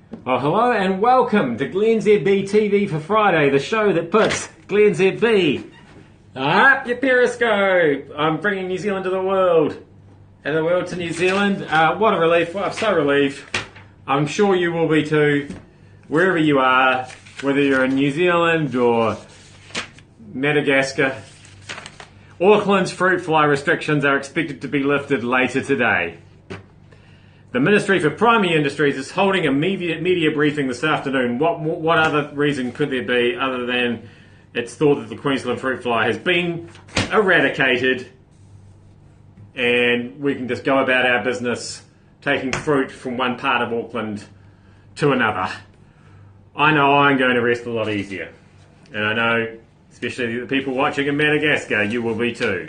Well, hello and welcome to glennzb TV for Friday, the show that puts glennzb up your Periscope. I'm bringing New Zealand to the world, and the world to New Zealand. What a relief! I'm so relieved. I'm sure you will be too, wherever you are, whether you're in New Zealand or Madagascar. Auckland's fruit fly restrictions are expected to be lifted later today. The Ministry for Primary Industries is holding a media briefing this afternoon. What other reason could there be other than it's thought that the Queensland fruit fly has been eradicated and we can just go about our business taking fruit from one part of Auckland to another? I know I'm going to rest a lot easier. And I know, especially the people watching in Madagascar, you will be too.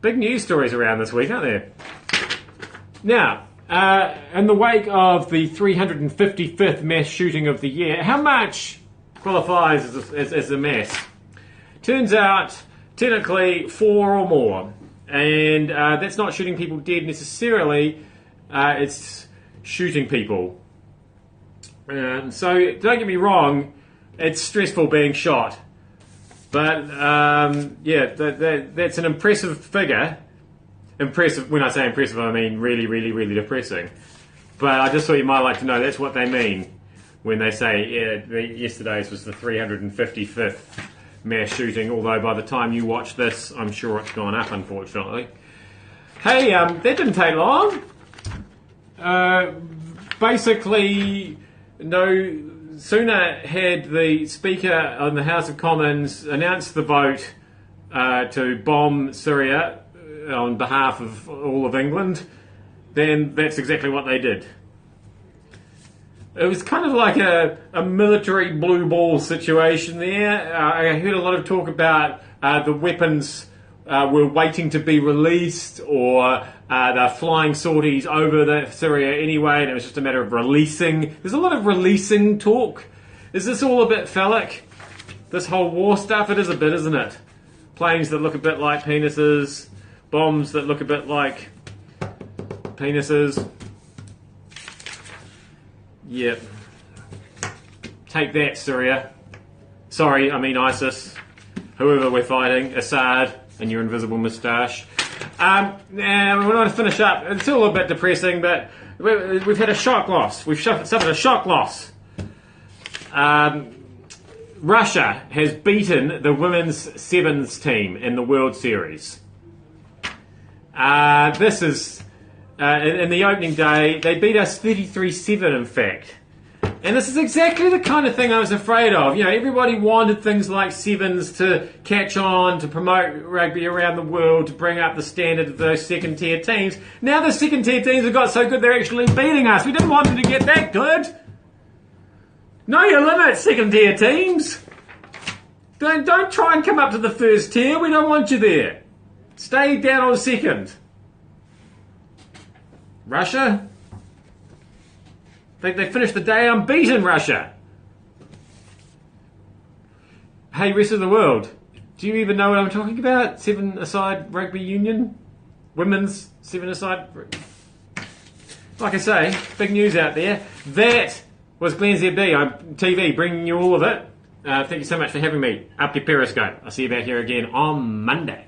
Big news stories around this week, aren't there? Now, in the wake of the 355th mass shooting of the year, how much qualifies as a mass? Turns out, technically, 4 or more. And that's not shooting people dead necessarily, it's shooting people. So, don't get me wrong, it's stressful being shot. But, yeah, that's an impressive figure. Impressive, when I say impressive, I mean really, really, really depressing. But I just thought you might like to know that's what they mean when they say yesterday's was the 355th mass shooting, although by the time you watch this, I'm sure it's gone up, unfortunately. Hey, that didn't take long. Basically, no sooner had the Speaker on the House of Commons announced the vote to bomb Syria on behalf of all of England, then that's exactly what they did. It was kind of like a military blue ball situation there. I heard a lot of talk about the weapons were waiting to be released, or they're flying sorties over Syria anyway, and it was just a matter of releasing. There's a lot of releasing talk. Is this all a bit phallic? This whole war stuff? It is a bit, isn't it? Planes that look a bit like penises, bombs that look a bit like penises. Yep. Take that, Syria. Sorry, I mean ISIS. Whoever we're fighting, Assad and your invisible moustache. Now, we want to finish up. It's all a bit depressing, but we've had a shock loss. We've suffered a shock loss. Russia has beaten the women's sevens team in the World Series. This is, in the opening day, they beat us 33-7 in fact. And this is exactly the kind of thing I was afraid of. You know, everybody wanted things like sevens to catch on, to promote rugby around the world, to bring up the standard of those second tier teams. Now the second tier teams have got so good they're actually beating us. We didn't want them to get that good. Know your limit, second tier teams. Don't try and come up to the first tier. We don't want you there. Stay down on second. Russia? They finished the day unbeaten, Russia. Hey, rest of the world. Do you even know what I'm talking about? Seven-a-side rugby union? Women's seven-a-side? Like I say, big news out there. That was glennzb on TV, bringing you all of it. Thank you so much for having me. Up your Periscope. I'll see you back here again on Monday.